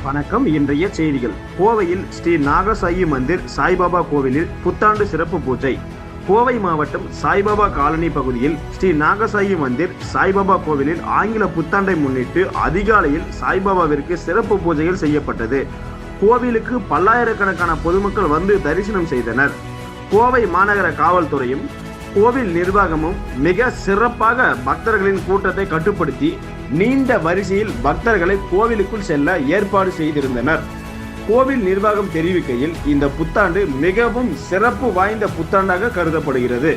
வணக்கம். இன்றைய செய்திகள். கோவையில் ஸ்ரீ நாகசாயி மந்திர் சாய்பாபா கோவிலில் புத்தாண்டு சிறப்பு பூஜை. கோவை மாவட்டம் சாய்பாபா காலனி பகுதியில் ஸ்ரீ நாகசாயி மந்திர் சாய்பாபா கோவிலில் ஆங்கில புத்தாண்டை முன்னிட்டு அதிகாலையில் சாய்பாபாவிற்கு சிறப்பு பூஜைகள் செய்யப்பட்டது. கோவிலுக்கு பல்லாயிரக்கணக்கான பொதுமக்கள் வந்து தரிசனம் செய்தனர். கோவை மாநகர காவல்துறையும் கோவில் நிர்வாகமும் மிக சிறப்பாக பக்தர்களின் கூட்டத்தை கட்டுப்படுத்தி நீண்ட வரிசையில் பக்தர்களை கோவிலுக்குள் செல்ல ஏற்பாடு செய்திருந்தனர். கோவில் நிர்வாகம் தெரிவிக்கையில், இந்த புத்தாண்டு மிகவும் சிறப்பு வாய்ந்த புத்தாண்டாக கருதப்படுகிறது.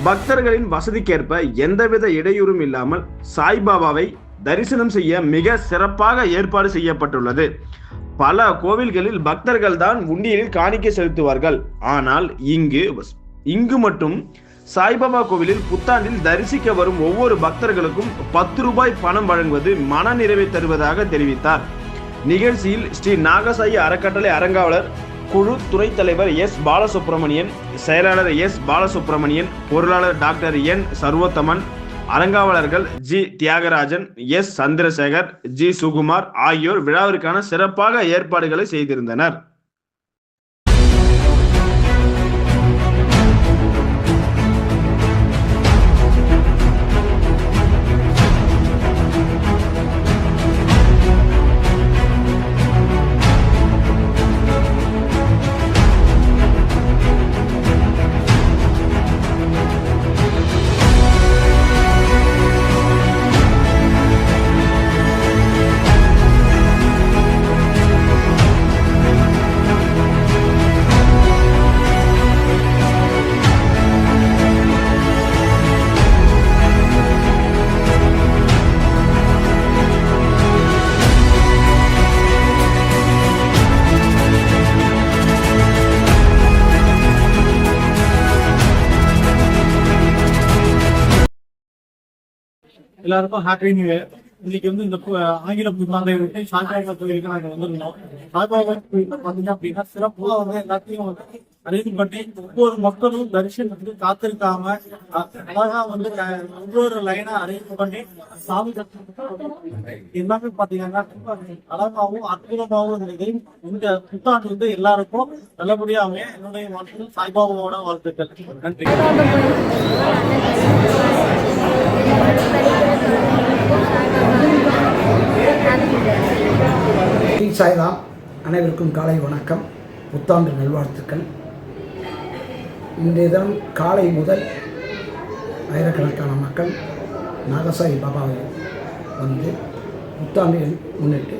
பக்தர்களின் வசதிக்கேற்ப எந்தவித இடையூறும் இல்லாமல் சாய்பாபாவை தரிசனம் செய்ய மிக சிறப்பாக ஏற்பாடு செய்யப்பட்டுள்ளது. பல கோவில்களில் பக்தர்கள் தான் உண்டியலில் காணிக்கை செலுத்துவார்கள். ஆனால் இங்கு மட்டும் சாய்பாபா கோவிலில் புத்தாண்டில் தரிசிக்க வரும் ஒவ்வொரு பக்தர்களுக்கும் 10 ரூபாய் பணம் வழங்குவது மன நிறைவை தருவதாக தெரிவித்தார். நிகழ்ச்சியில் ஸ்ரீ நாகசாயி அறக்கட்டளை அறங்காவலர் குழு துணைத் தலைவர் எஸ் பாலசுப்ரமணியன், செயலாளர் எஸ் பாலசுப்ரமணியன், பொருளாளர் டாக்டர் என் சர்வோத்தமன், அறங்காவலர்கள் G Thiagarajan, S Chandrasekar, G Sukumar ஆகியோர் விழாவிற்கான சிறப்பாக ஏற்பாடுகளை செய்திருந்தனர். எல்லாருக்கும் ஹாப்பி நியூ இயர். இன்னைக்கு இந்த ஆங்கில புத்தாண்டை விட்டு சாய்பாபா கோயிலுக்கு நாங்க வந்திருந்தோம். சாய்பாபா கோயிலுக்கு பாத்தீங்க அப்படின்னா சிறப்பா எல்லாத்தையும் அரேஞ்ச் பண்ணி ஒவ்வொரு மக்களும் தரிசனத்துக்கு காத்திருக்காம அழகா ஒவ்வொரு லைனா அரேஞ்ச் பண்ணி சாமி எல்லாமே பாத்தீங்கன்னா அழகாவும் அற்புதமாகவும் இருந்தது. இந்த புத்தாண்டு எல்லாருக்கும் நல்லபடியா அமைய என்னுடைய வாழ்த்துக்கள், சாய்பாபாவோட வாழ்த்துக்கள். நன்றி. சாய்ராம், அனைவருக்கும் காலை வணக்கம், புத்தாண்டு நல்வாழ்த்துக்கள். இன்றைய தினம் காலை முதல் ஆயிரக்கணக்கான மக்கள் நாகசாயி பாபாவை புத்தாண்டை முன்னிட்டு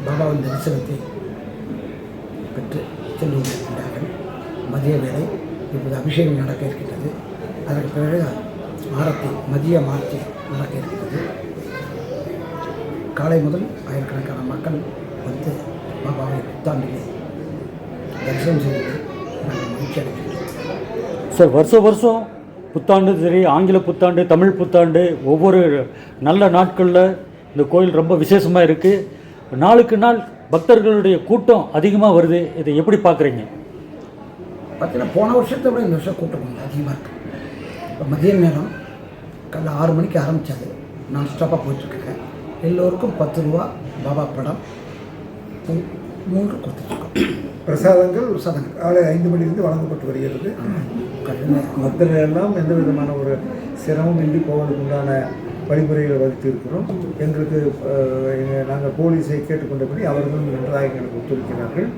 பாபாவின் தரிசனத்தை பெற்று சென்று கொண்டிருக்கின்றார்கள். மதிய வேளை இப்போது அபிஷேகம் நடக்க இருக்கின்றது. அதற்கு பிறகு ஆரத்தி மதிய மாற்றி நடக்க இருக்கிறது. காலை முதல் ஆயிரக்கணக்கான மக்கள் பாபாவை புத்தாண்டிலே தரிசனம் செய்வது நாங்கள் மகிழ்ச்சி அடைகின்றோம். சார், வருஷம் புத்தாண்டு சரி, ஆங்கில புத்தாண்டு, தமிழ் புத்தாண்டு, ஒவ்வொரு நல்ல நாட்களில் இந்த கோயில் ரொம்ப விசேஷமாக இருக்குது. நாளுக்கு நாள் பக்தர்களுடைய கூட்டம் அதிகமாக வருது. இதை எப்படி பார்க்குறீங்க? பார்த்தீங்கன்னா போன வருஷத்தை விட இந்த வருஷம் கூட்டம் கொஞ்சம் அதிகமாக இருக்குது. இப்போ மதிய நேரம் காலைல 6 மணிக்கு ஆரம்பித்தது நான் ஸ்டாப்பாக போயிட்டுருக்கேன். எல்லோருக்கும் 10 ரூபா பாபா படம் 3 கொடுத்துட்ருக்கோம். பிரசாதங்கள் காலை 5 மணிலிருந்து வழங்கப்பட்டு வருகிறது. பக்தர்கள் எல்லாம் எந்த விதமான ஒரு சிரமம் இன்றி போவதற்கு உண்டான வழிமுறைகளை வகுத்து இருக்கிறோம். எங்களுக்கு நாங்கள் போலீஸை கேட்டுக்கொண்டபடி அவர்களும் நன்றாக எங்களுக்கு ஒத்துழைக்கிறார்கள்.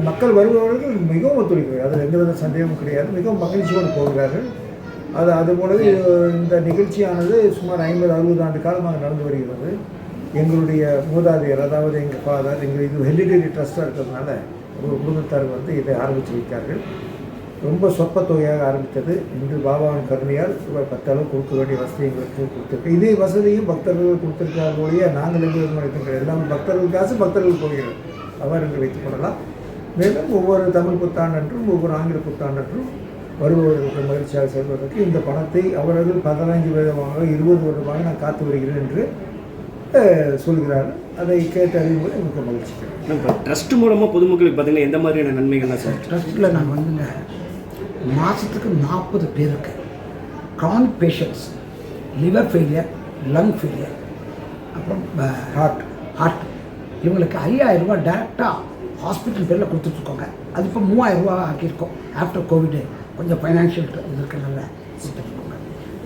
மக்கள் வருபவர்கள் மிகவும் ஒத்துழைக்கிறார்கள். அதில் எந்தவித சந்தேகமும் கிடையாது. மிகவும் மகிழ்ச்சியோடு போகிறார்கள். அதுபோலவே இந்த நிகழ்ச்சியானது சுமார் 50-60 ஆண்டு காலமாக நடந்து வருகிறது. எங்களுடைய மூதாதையர், அதாவது எங்கள் ஃபாதர், இது ஹெரிடிட்டரி ட்ரஸ்ட்டாக இருக்கிறதுனால ஒரு குடும்பத்தார் இதை ஆரம்பித்து வைத்தார்கள். ரொம்ப சொற்ப தொகையாக ஆரம்பித்தது. இன்று பாபாவின் கருணையால் ரூபாய் 10 அளவு கொடுக்க வேண்டிய வசதி எங்களுக்கு கொடுத்துருக்கு. இதே வசதியும் பக்தர்கள் கொடுத்துருக்காங்க. நாங்கள் எந்த விதமாக எல்லாம் பக்தர்கள் காசு பக்தர்கள் போகிறது அவர் என்று வைத்துக் கொள்ளலாம். மேலும் ஒவ்வொரு தமிழ் புத்தாண்டன்றும் ஒவ்வொரு ஆங்கில புத்தாண்டன்றும் வருபவர்களுக்கு மகிழ்ச்சியாக செல்வதற்கு இந்த பணத்தை அவர்கள் 15 வருடமாக 20 வருடமாக நான் காத்து வருகிறேன் என்று சொல்கிறார்கள். அதை கேட்டு அறியும்போது எனக்கு மகிழ்ச்சி. இப்போ ட்ரஸ்ட் மூலமாக பொதுமக்களுக்கு பார்த்தீங்கன்னா எந்த மாதிரியான நன்மைகள்லாம் சார்? ட்ரஸ்ட்டில் நான் மாதத்துக்கு 40 பேருக்கு chronic patients, liver failure, lung failure, அப்புறம் ஹார்ட் இவங்களுக்கு 5000 ரூபா டேரெக்டாக ஹாஸ்பிட்டல் பேரில் கொடுத்துட்ருக்கோங்க. அது இப்போ 3000 ரூபா ஆக்கியிருக்கோம். ஆஃப்டர் கோவிடு கொஞ்சம் ஃபைனான்ஷியல் இது இருக்கிறனால கொடுத்துட்ருக்கோங்க.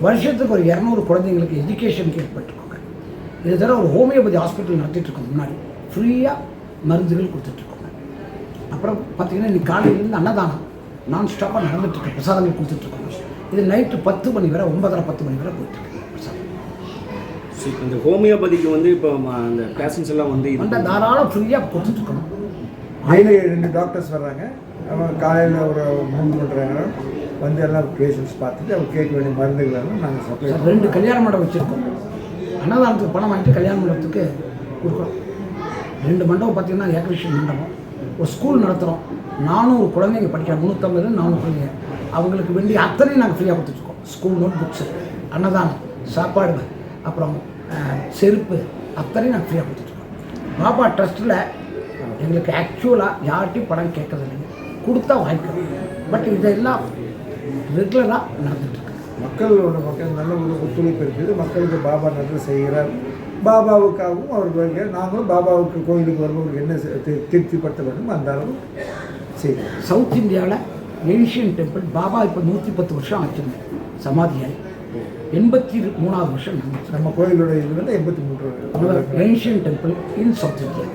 வருஷத்துக்கு ஒரு 200 குழந்தைங்களுக்கு எஜுகேஷனுக்கு ஏற்பட்டுருக்கோங்க. இது தவிர ஒரு ஹோமியோபதி ஹாஸ்பிட்டல் நடத்திட்டுருக்கோம். முன்னாடி ஃப்ரீயாக மருந்துகள் கொடுத்துட்ருக்கோங்க. அப்புறம் பார்த்திங்கன்னா இன்றைக்கி காலையிலேருந்து அன்னதானம் நான் ஸ்டாப்பாக நடந்துட்டுருக்கேன். பிரசாதங்கள் கொடுத்துட்ருக்கோங்க. இது நைட்டு 10 மணி வரை 9:30-10 மணி வரை போயிட்டுருக்கு பிரசாதம். இந்த ஹோமியோபதிக்கு வந்து இப்போ அந்த பேஷண்ட்ஸ் எல்லாம் வந்து அந்த தாராளம் ஃப்ரீயாக கொடுத்துட்ருக்கணும். டெய்லி 2 டாக்டர்ஸ் வர்றாங்க. அவங்க காலையில் ஒரு 3-3:30 நேரம் வந்து எல்லாம் பேஷண்ட்ஸ் பார்த்துட்டு அவங்க கேட்க வேண்டிய மருந்துகள் எல்லாம் நாங்கள் சப்ளை 2 கல்யாண மண்டபம் வச்சுருக்கோம். அன்னதானத்துக்கு பணம் வாங்கிட்டு கல்யாண மண்டபத்துக்கு கொடுக்குறோம். 2 மண்டபம் பார்த்திங்கன்னா ஏகவிஷன் மண்டபம். ஒரு ஸ்கூல் நடத்துகிறோம். 400 குழந்தைங்க படிக்கிற 350-400 குழந்தைங்க அவங்களுக்கு வேண்டிய அத்தனையும் நாங்கள் ஃப்ரீயாக கொடுத்துட்ருக்கோம். ஸ்கூல் நோட் புக்ஸு, அன்னதானம், சாப்பாடு, அப்புறம் செருப்பு அத்தனையும் நாங்கள் ஃப்ரீயாக கொடுத்துட்ருக்கோம். பாபா ட்ரஸ்ட்டில் எங்களுக்கு ஆக்சுவலாக யார்கிட்டையும் படம் கேட்கறது இல்லைங்க, கொடுத்தா வாங்கிக்கிறோம். பட் இதெல்லாம் ரெகுலராக நடந்துகிட்ருக்கு. மக்கள் நல்ல ஒரு ஒத்துழைப்பு இருக்குது. மக்களுக்கு பாபா நல்லது செய்கிறார். பாபாவுக்காகவும் அவர்களுக்கு நாங்களும் பாபாவுக்கு கோயிலுக்கு வருபவர்களுக்கு என்ன திருப்திப்படுத்த வேண்டும் அந்த அளவு செய்கிறோம். சவுத் இந்தியாவில் ஏன்ஷியன் டெம்பிள் பாபா இப்போ 110 வருஷம் ஆச்சுங்க சமாதியாகி. 83வது வருஷம் நம்ம கோயிலோட இது வந்து 83 ancient temple in South India.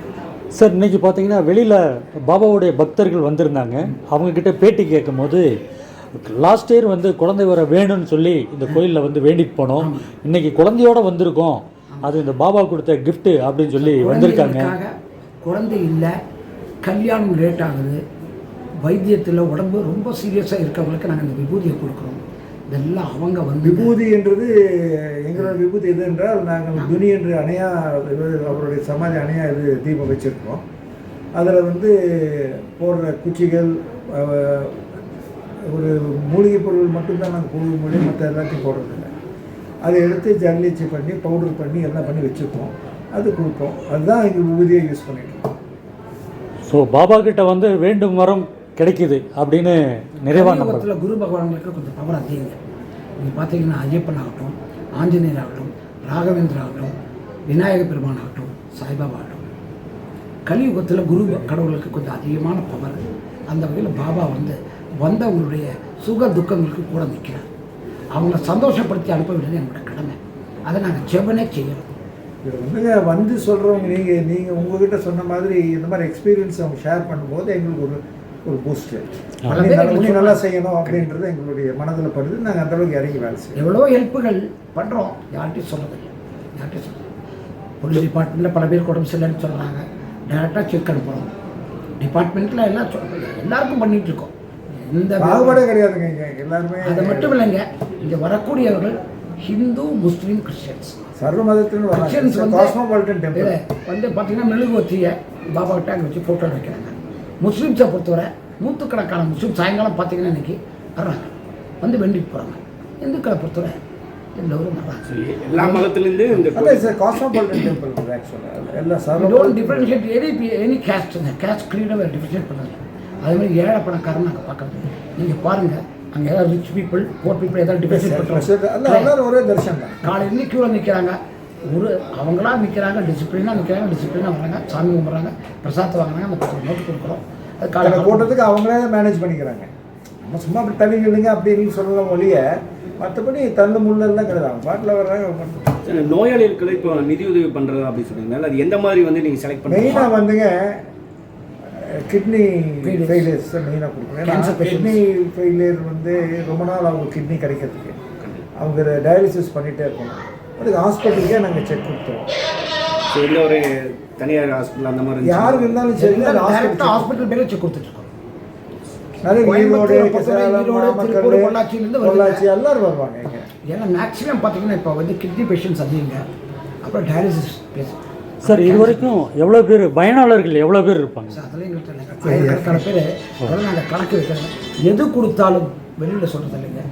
Sir இன்றைக்கி பார்த்தீங்கன்னா வெளியில் பாபாவுடைய பக்தர்கள் வந்திருந்தாங்க. அவங்கக்கிட்ட பேட்டி கேட்கும் போது லாஸ்ட் இயர் வந்து குழந்தை வர வேணும்னு சொல்லி இந்த கோயிலில் வந்து வேண்டிட்டு போனோம். இன்றைக்கி குழந்தையோடு வந்திருக்கோம், அது இந்த பாபா கொடுத்த கிஃப்ட்டு அப்படின்னு சொல்லி வந்திருக்காங்க. குழந்தை இல்லை, கல்யாணம் லேட் ஆகுது, வைத்தியத்தில் உடம்பு ரொம்ப சீரியஸாக இருக்கவங்களுக்கு நாங்கள் இந்த விபூதியை கொடுக்குறோம். இதெல்லாம் அவங்க வந்து விபூதி என்றது எங்களோட விபூதி எது என்றால் நாங்கள் துனி என்று அணையா அவருடைய சமாதி அணையா இது தீபம் வச்சுருக்கோம். அதில் வந்து போடுற குச்சிகள் ஒரு மூலிகை பொருள் மட்டும்தான் நாங்கள் போடுற முடியும், மற்ற எல்லாத்தையும் போடுறதில்லை. அதை எடுத்து ஜல்லிச்சு பண்ணி பவுடர் பண்ணி எல்லாம் பண்ணி வச்சுருக்கோம். அது கொடுப்போம். அதுதான் எங்கள் விபூதியை யூஸ் பண்ணிட்டுருக்கோம். ஸோ பாபா கிட்ட வந்து வேண்டும் வரம் கிடைக்குது அப்படின்னு நிறைவாக நம்புறோம். குரு பகவான்களுக்கு கொஞ்சம் பவர் அதிகங்க. நீங்கள் பார்த்தீங்கன்னா ஐயப்பன் ஆகட்டும், ஆஞ்சநேயர் ஆகட்டும், ராகவேந்திர ஆகட்டும், விநாயக பெருமான் ஆகட்டும், சாய்பாபா ஆகட்டும், கலியுகத்தில் குரு கடவுளுக்கு கொஞ்சம் அதிகமான பவர். அந்த வகையில் பாபா வந்து வந்தவங்களுடைய சுக துக்கங்களுக்கு கூட நிற்கிறார். அவங்கள சந்தோஷப்படுத்தி அனுப்ப வேண்டியது என்னோட கடமை. அதை நாங்கள் செவனே செய்யணும். இது வந்துங்க வந்து சொல்கிறவங்க நீங்கள் உங்ககிட்ட சொன்ன மாதிரி இந்த மாதிரி எக்ஸ்பீரியன்ஸ் அவங்க ஷேர் பண்ணும்போது எங்களுக்கு ஒரு பூஸ்ட்டு நல்லா செய்யணும் அப்படின்றது எங்களுடைய மனதில் படுது. நாங்கள் அந்தளவுக்கு இறங்கி வேலை செய்யணும். எவ்வளோ ஹெல்ப்புகள் பண்ணுறோம், யார்கிட்டையும் சொல்லுங்கள். போலீஸ் டிபார்ட்மெண்ட்டில் பல பேருக்கு உடம்பு சரியில்லைன்னு சொல்கிறாங்க, டேரெக்டாக செக் அனுப்புகிறோம். டிபார்ட்மெண்ட்டில் எல்லாருக்கும் பண்ணிகிட்ருக்கோம். இந்த பாகுபாடே கிடையாதுங்க. இங்கே எல்லாருமே அது மட்டும் இல்லைங்க, இங்கே வரக்கூடியவர்கள் ஹிந்து, முஸ்லீம், கிறிஸ்டியன்ஸ் சர்வ மதத்திலும் கிறிஸ்டியன்ஸ் வந்து பார்த்தீங்கன்னா மெழுகுவர்த்தியை பாபா கிட்ட அங்கே வச்சு ஃபோட்டோ வைக்கிறாங்க. முஸ்லீம்ஸை பொறுத்தவரை 100கணக்கான முஸ்லீம் சாயங்காலம் பார்த்தீங்கன்னா இன்றைக்கி வர்றாங்க, வந்து வேண்டிட்டு போகிறாங்க. இந்துக்களை பொறுத்தவரை எல்லோரும் வர்றாங்க. எல்லா மதத்துலேருந்து இந்த காஸ்மோபாலிட்டன் டெம்பிள் ஆக்சுவலாக எல்லா சர்வ டோன்ட் டிஃபரன்ஷியேட் எனி கேஸ்ட்டுங்க. கேஸ்ட் க்ரீடை டிஃபரன்ஷியேட் பண்ணாங்க. அதேமாதிரி ஏழை பணக்காரன் நாங்கள் பார்க்குறது. நீங்கள் பாருங்கள், அங்கே ஏதாவது ரிச் பீப்புள், போர் பீப்புள் ஏதாவது டிஃபரன்ஷியேட் பண்ணுறாங்க. எல்லாரும் ஒரே தரிசனம் தான். காலையில் க்யூவில் நிற்கிறாங்க, அவங்களா நிற்கிறாங்க, டிசிப்ளினாக நிற்கிறாங்க, டிசிப்ளினாக வராங்க, சாமி கும்பிட்றாங்க, பிரசாதத்தை வாங்குறாங்க, அந்த 10 நோட்டு கொடுக்குறோம். அது காலையில் கூட்டத்துக்கு அவங்களே மேனேஜ் பண்ணிக்கிறாங்க. நம்ம சும்மா அப்படி தள்ளி இல்லைங்க அப்படின்னு சொல்லலாம் ஒழிய மற்றபடி தள்ளு முள்ளெல்லாம் கிடையாது. அவங்க பாட்டில் வர்றாங்க. நோயாளிகளுக்கு இப்போ நிதி உதவி பண்ணுறது அப்படின்னு சொன்னீங்கன்னா அது எந்த மாதிரி வந்து நீங்கள் செலக்ட் பண்ணுறீங்க? மெயினாக வந்துங்க கிட்னி ஃபெயிலியர்ஸ் மெயினாக கொடுக்குறேன். கிட்னி ஃபெயிலியர் வந்து ரொம்ப நாள் அவங்க கிட்னி கிடைக்கிறதுக்கு அவங்க டயாலிசிஸ் பண்ணிகிட்டே இருக்கணும். அதுக்கு ஹாஸ்பிட்டலுக்கே நாங்கள் செக் கொடுத்துருவோம். ஸோ இல்லை ஒரு தனியார் ஹாஸ்பிட்டல் அந்த மாதிரி யாருக்கு இருந்தாலும் சரி ஹாஸ்பிட்டல் பேரே செக் கொடுத்துட்ருக்கோம். நிறைய பொள்ளாச்சி எல்லாரும் வருவாங்க. ஏன்னா மேக்ஸிமம் பார்த்தீங்கன்னா இப்போ வந்து கிட்னி பேஷண்ட்ஸ் அதிகங்க, அப்புறம் டயாலிசிஸ் பேஷண்ட். சார் இது வரைக்கும் எவ்வளோ பேர் பயனாளர்கள் எவ்வளோ பேர் இருப்பாங்க? அதெல்லாம் எங்கள்கிட்ட ஆயிரக்கணக்கான பேர். அதெல்லாம் நாங்கள் கணக்கு வைக்கிறோம். எது கொடுத்தாலும் வெளியில் சொல்கிறது இல்லைங்க.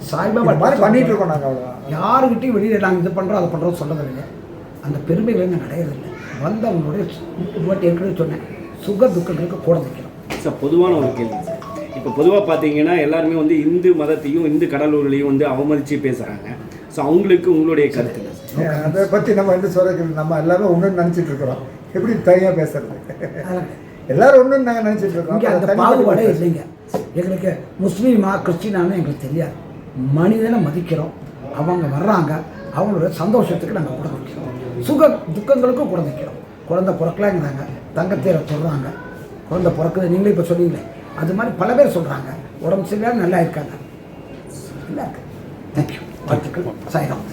சாய்பாபா மாதிரி பண்ணிட்டு இருக்கோம். நாங்கள் அவ்வளோதான், யாருக்கிட்டையும் வெளியில் நாங்கள் இது பண்ணுறோம் அதை பண்ணுறோம் சொல்கிறது இல்லைங்க. அந்த பெருமைகளை நாங்கள் அடையிறதில்லை. வந்து அவங்களுடைய ஏற்கனவே சொன்னேன், சுக துக்கங்களுக்கு கூட நிற்கிறோம். சார் பொதுவான ஒரு கேள்வி சார், இப்போ பொதுவாக பார்த்தீங்கன்னா எல்லாருமே வந்து இந்து மதத்தையும் இந்து கடவுள்களையும் வந்து அவமதித்து பேசுகிறாங்க. ஸோ அவங்களுக்கு உங்களுடைய கருத்து என்ன? அதை பற்றி நம்ம என்ன சொல்கிறது, நம்ம எல்லாரும் ஒன்றுன்னு நினச்சிட்டு இருக்கிறோம். எப்படி தனியாக பேசுறது? எல்லாரும் ஒன்றுன்னு நாங்கள் நினச்சிட்டு இருக்கோம். இங்கே அந்த பாகுபாடே இல்லைங்க. எங்களுக்கு முஸ்லீமா கிறிஸ்டினானு எங்களுக்கு தெரியாது. மனிதனை மதிக்கிறோம். அவங்க வர்றாங்க, அவங்களோட சந்தோஷத்துக்கு நாங்கள் கூட நிற்கிறோம். சுக துக்கங்களுக்கும் கூட நிற்கிறோம். குழந்தை பிறக்கலாங்கிறாங்க, தங்கத்தேரை சொல்கிறாங்க. குழந்தை பிறக்குது, நீங்களே இப்போ சொன்னீங்களே, அது மாதிரி பல பேர் சொல்கிறாங்க. உடம்பு சரியாக நல்லா இருக்காங்க. நல்லா இருக்கு. தேங்க்யூ. வாழ்த்துக்கள். சாய்ராம்.